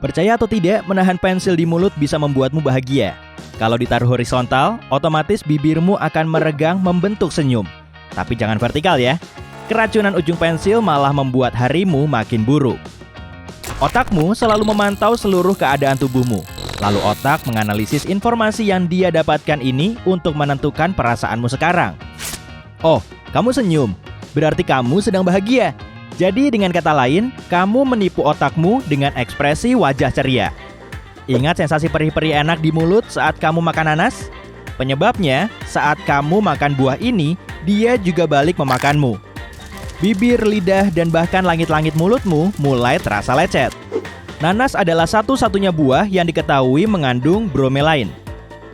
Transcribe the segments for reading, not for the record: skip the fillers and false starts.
Percaya atau tidak, menahan pensil di mulut bisa membuatmu bahagia. Kalau ditaruh horizontal, otomatis bibirmu akan meregang membentuk senyum. Tapi jangan vertikal ya. Keracunan ujung pensil malah membuat harimu makin buruk. Otakmu selalu memantau seluruh keadaan tubuhmu. Lalu otak menganalisis informasi yang dia dapatkan ini untuk menentukan perasaanmu sekarang. Oh, kamu senyum. Berarti kamu sedang bahagia. Jadi dengan kata lain, kamu menipu otakmu dengan ekspresi wajah ceria. Ingat sensasi perih-perih enak di mulut saat kamu makan nanas? Penyebabnya, saat kamu makan buah ini, dia juga balik memakanmu. Bibir, lidah, dan bahkan langit-langit mulutmu mulai terasa lecet. Nanas adalah satu-satunya buah yang diketahui mengandung bromelain,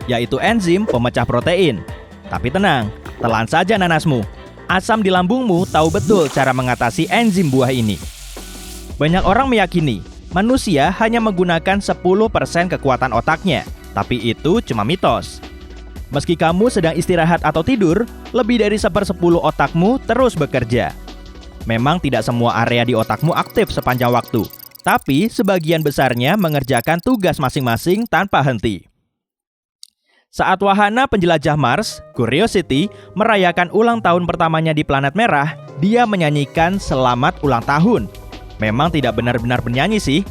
yaitu enzim pemecah protein. Tapi tenang, telan saja nanasmu. Asam di lambungmu tahu betul cara mengatasi enzim buah ini. Banyak orang meyakini manusia hanya menggunakan 10% kekuatan otaknya, tapi itu cuma mitos. Meski kamu sedang istirahat atau tidur, lebih dari 1/10 otakmu terus bekerja. Memang tidak semua area di otakmu aktif sepanjang waktu, tapi sebagian besarnya mengerjakan tugas masing-masing tanpa henti. Saat wahana penjelajah Mars, Curiosity, merayakan ulang tahun pertamanya di planet merah, dia menyanyikan selamat ulang tahun. Memang tidak benar-benar bernyanyi sih.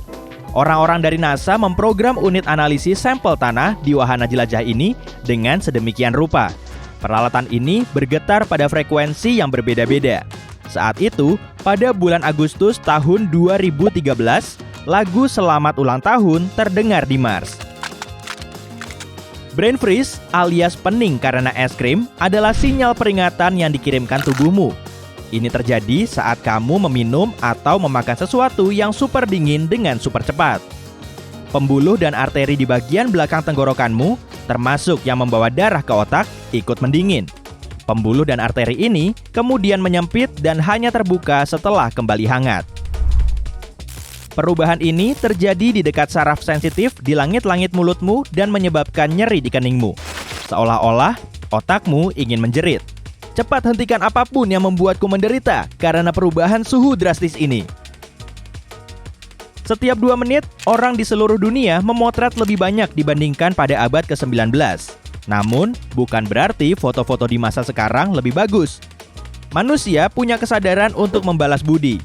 Orang-orang dari NASA memprogram unit analisis sampel tanah di wahana jelajah ini dengan sedemikian rupa. Peralatan ini bergetar pada frekuensi yang berbeda-beda. Saat itu, pada bulan Agustus tahun 2013, lagu Selamat Ulang Tahun terdengar di Mars. Brain freeze alias pening karena es krim adalah sinyal peringatan yang dikirimkan tubuhmu. Ini terjadi saat kamu meminum atau memakan sesuatu yang super dingin dengan super cepat. Pembuluh dan arteri di bagian belakang tenggorokanmu, termasuk yang membawa darah ke otak, ikut mendingin. Pembuluh dan arteri ini kemudian menyempit dan hanya terbuka setelah kembali hangat. Perubahan ini terjadi di dekat saraf sensitif di langit-langit mulutmu dan menyebabkan nyeri di keningmu. Seolah-olah otakmu ingin menjerit. Cepat hentikan apapun yang membuatku menderita karena perubahan suhu drastis ini. Setiap 2 menit, orang di seluruh dunia memotret lebih banyak dibandingkan pada abad ke-19. Namun, bukan berarti foto-foto di masa sekarang lebih bagus. Manusia punya kesadaran untuk membalas budi.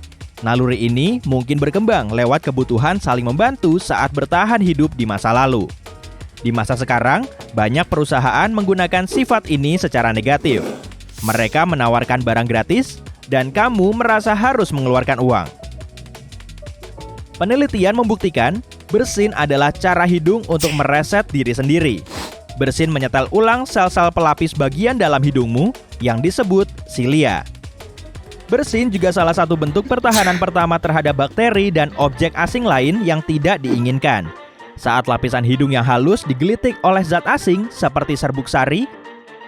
Naluri ini mungkin berkembang lewat kebutuhan saling membantu saat bertahan hidup di masa lalu. Di masa sekarang, banyak perusahaan menggunakan sifat ini secara negatif. Mereka menawarkan barang gratis, dan kamu merasa harus mengeluarkan uang. Penelitian membuktikan, bersin adalah cara hidung untuk mereset diri sendiri. Bersin menyetel ulang sel-sel pelapis bagian dalam hidungmu yang disebut silia. Bersin juga salah satu bentuk pertahanan pertama terhadap bakteri dan objek asing lain yang tidak diinginkan. Saat lapisan hidung yang halus digelitik oleh zat asing seperti serbuk sari,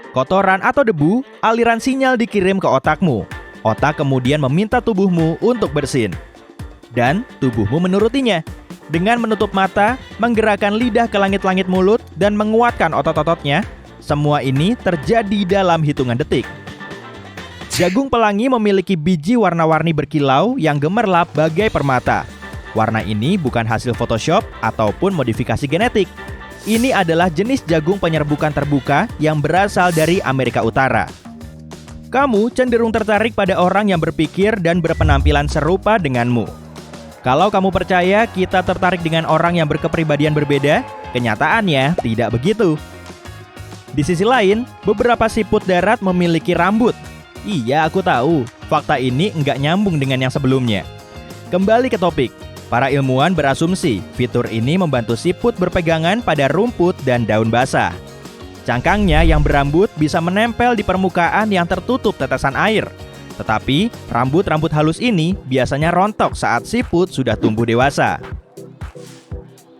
kotoran atau debu, aliran sinyal dikirim ke otakmu. Otak kemudian meminta tubuhmu untuk bersin. Dan tubuhmu menurutinya. Dengan menutup mata, menggerakkan lidah ke langit-langit mulut, dan menguatkan otot-ototnya, semua ini terjadi dalam hitungan detik. Jagung pelangi memiliki biji warna-warni berkilau yang gemerlap bagai permata. Warna ini bukan hasil Photoshop ataupun modifikasi genetik. Ini adalah jenis jagung penyerbukan terbuka yang berasal dari Amerika Utara. Kamu cenderung tertarik pada orang yang berpikir dan berpenampilan serupa denganmu. Kalau kamu percaya kita tertarik dengan orang yang berkepribadian berbeda, kenyataannya tidak begitu. Di sisi lain, beberapa siput darat memiliki rambut. Iya, aku tahu. Fakta ini nggak nyambung dengan yang sebelumnya. Kembali ke topik. Para ilmuwan berasumsi fitur ini membantu siput berpegangan pada rumput dan daun basah. Cangkangnya yang berambut bisa menempel di permukaan yang tertutup tetesan air. Tetapi, rambut-rambut halus ini biasanya rontok saat siput sudah tumbuh dewasa.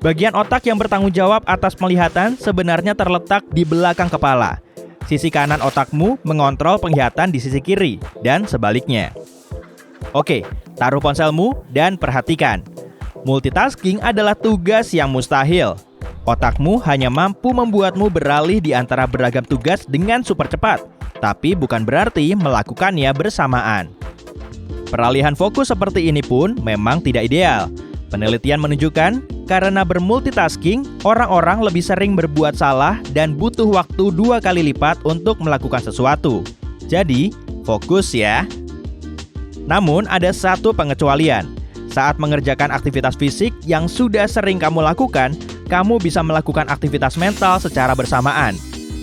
Bagian otak yang bertanggung jawab atas penglihatan sebenarnya terletak di belakang kepala. Sisi kanan otakmu mengontrol penglihatan di sisi kiri, dan sebaliknya. Oke, taruh ponselmu dan perhatikan. Multitasking adalah tugas yang mustahil. Otakmu hanya mampu membuatmu beralih di antara beragam tugas dengan super cepat, tapi bukan berarti melakukannya bersamaan. Peralihan fokus seperti ini pun memang tidak ideal. Penelitian menunjukkan karena bermultitasking, orang-orang lebih sering berbuat salah dan butuh waktu 2 kali lipat untuk melakukan sesuatu. Jadi, fokus ya. Namun, ada satu pengecualian. Saat mengerjakan aktivitas fisik yang sudah sering kamu lakukan, kamu bisa melakukan aktivitas mental secara bersamaan.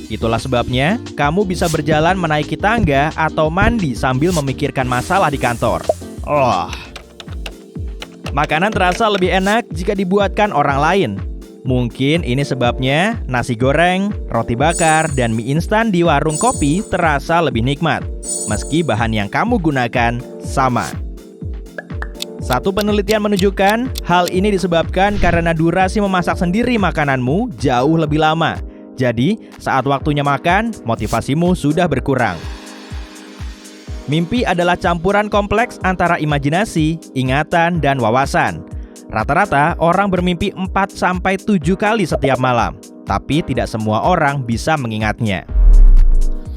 Itulah sebabnya, kamu bisa berjalan menaiki tangga atau mandi sambil memikirkan masalah di kantor. Makanan terasa lebih enak jika dibuatkan orang lain. Mungkin ini sebabnya nasi goreng, roti bakar, dan mie instan di warung kopi terasa lebih nikmat, meski bahan yang kamu gunakan sama. Satu penelitian menunjukkan hal ini disebabkan karena durasi memasak sendiri makananmu jauh lebih lama. Jadi, saat waktunya makan, motivasimu sudah berkurang. Mimpi adalah campuran kompleks antara imajinasi, ingatan, dan wawasan. Rata-rata orang bermimpi 4-7 kali setiap malam, tapi tidak semua orang bisa mengingatnya.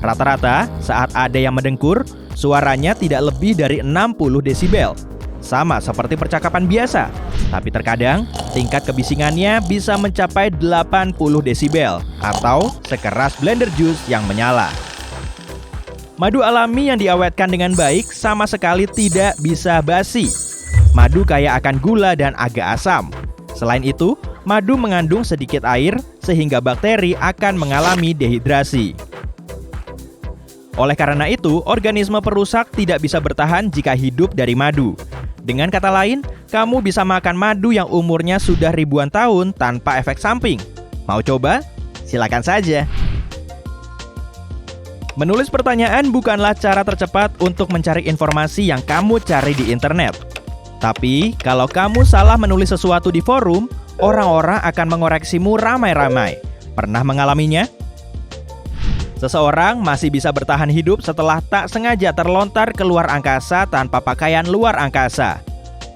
Rata-rata, saat ada yang mendengkur, suaranya tidak lebih dari 60 desibel. Sama seperti percakapan biasa, tapi terkadang tingkat kebisingannya bisa mencapai 80 desibel atau sekeras blender jus yang menyala. Madu alami yang diawetkan dengan baik sama sekali tidak bisa basi. Madu kaya akan gula dan agak asam. Selain itu, madu mengandung sedikit air sehingga bakteri akan mengalami dehidrasi. Oleh karena itu, organisme perusak tidak bisa bertahan jika hidup dari madu. Dengan kata lain, kamu bisa makan madu yang umurnya sudah ribuan tahun tanpa efek samping. Mau coba? Silakan saja. Menulis pertanyaan bukanlah cara tercepat untuk mencari informasi yang kamu cari di internet. Tapi, kalau kamu salah menulis sesuatu di forum, orang-orang akan mengoreksimu ramai-ramai. Pernah mengalaminya? Seseorang masih bisa bertahan hidup setelah tak sengaja terlontar keluar angkasa tanpa pakaian luar angkasa.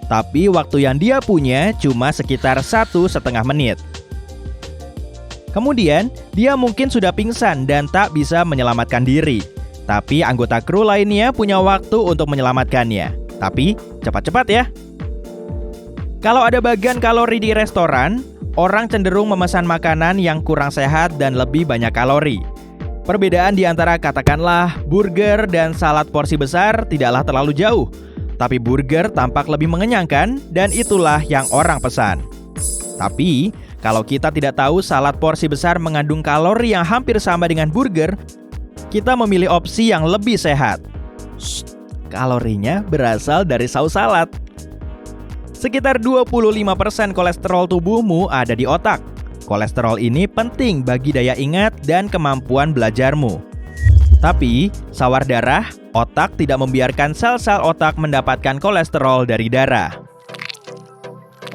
Tapi waktu yang dia punya cuma sekitar 1,5 menit. Kemudian, dia mungkin sudah pingsan dan tak bisa menyelamatkan diri. Tapi anggota kru lainnya punya waktu untuk menyelamatkannya. Tapi, cepat-cepat ya. Kalau ada bagian kalori di restoran, orang cenderung memesan makanan yang kurang sehat dan lebih banyak kalori. Perbedaan di antara katakanlah burger dan salad porsi besar tidaklah terlalu jauh. Tapi burger tampak lebih mengenyangkan dan itulah yang orang pesan. Tapi, kalau kita tidak tahu salad porsi besar mengandung kalori yang hampir sama dengan burger, kita memilih opsi yang lebih sehat. Kalorinya berasal dari saus salad. Sekitar 25% kolesterol tubuhmu ada di otak. Kolesterol ini penting bagi daya ingat dan kemampuan belajarmu. Tapi, sawar darah, otak tidak membiarkan sel-sel otak mendapatkan kolesterol dari darah.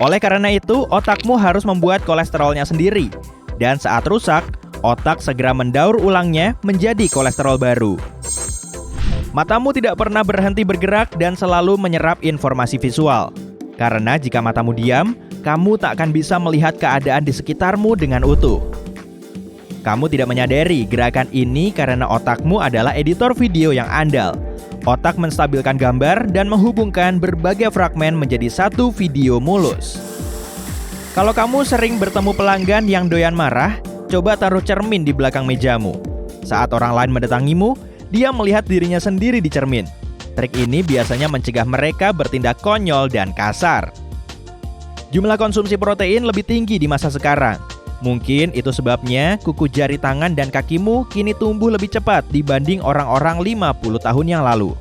Oleh karena itu, otakmu harus membuat kolesterolnya sendiri. Dan saat rusak, otak segera mendaur ulangnya menjadi kolesterol baru. Matamu tidak pernah berhenti bergerak dan selalu menyerap informasi visual. Karena jika matamu diam, kamu tak akan bisa melihat keadaan di sekitarmu dengan utuh. Kamu tidak menyadari gerakan ini karena otakmu adalah editor video yang andal. Otak menstabilkan gambar dan menghubungkan berbagai fragmen menjadi satu video mulus. Kalau kamu sering bertemu pelanggan yang doyan marah, coba taruh cermin di belakang mejamu. Saat orang lain mendatangimu, dia melihat dirinya sendiri di cermin. Trik ini biasanya mencegah mereka bertindak konyol dan kasar. Jumlah konsumsi protein lebih tinggi di masa sekarang. Mungkin itu sebabnya kuku jari tangan dan kakimu kini tumbuh lebih cepat dibanding orang-orang 50 tahun yang lalu.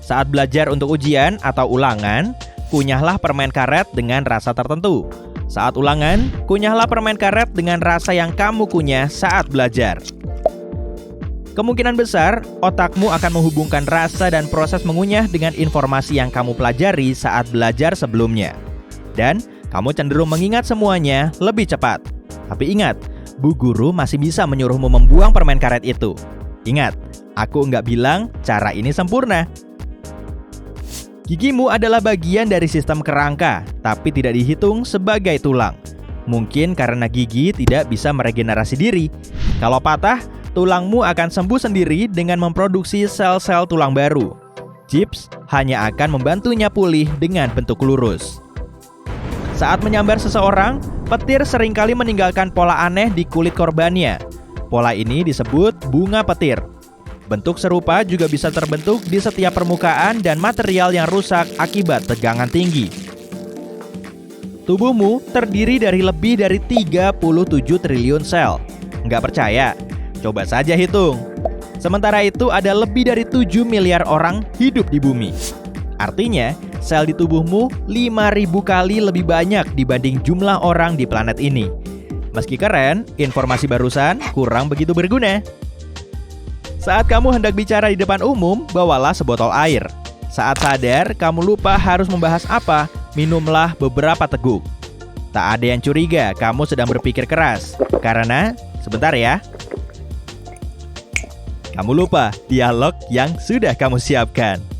Saat belajar untuk ujian atau ulangan, kunyahlah permen karet dengan rasa tertentu. Saat ulangan, kunyahlah permen karet dengan rasa yang kamu kunyah saat belajar. Kemungkinan besar, otakmu akan menghubungkan rasa dan proses mengunyah dengan informasi yang kamu pelajari saat belajar sebelumnya. Dan kamu cenderung mengingat semuanya lebih cepat. Tapi ingat, Bu Guru masih bisa menyuruhmu membuang permen karet itu. Ingat, aku nggak bilang cara ini sempurna. Gigimu adalah bagian dari sistem kerangka, tapi tidak dihitung sebagai tulang. Mungkin karena gigi tidak bisa meregenerasi diri. Kalau patah, tulangmu akan sembuh sendiri dengan memproduksi sel-sel tulang baru. Chips hanya akan membantunya pulih dengan bentuk lurus. Saat menyambar seseorang, petir seringkali meninggalkan pola aneh di kulit korbannya. Pola ini disebut bunga petir. Bentuk serupa juga bisa terbentuk di setiap permukaan dan material yang rusak akibat tegangan tinggi. Tubuhmu terdiri dari lebih dari 37 triliun sel. Nggak percaya? Coba saja hitung. Sementara itu ada lebih dari 7 miliar orang hidup di bumi. Artinya, sel di tubuhmu 5.000 kali lebih banyak dibanding jumlah orang di planet ini. Meski keren, informasi barusan kurang begitu berguna. Saat kamu hendak bicara di depan umum, bawalah sebotol air. Saat sadar kamu lupa harus membahas apa, minumlah beberapa teguk. Tak ada yang curiga kamu sedang berpikir keras, karena, sebentar ya, kamu lupa dialog yang sudah kamu siapkan.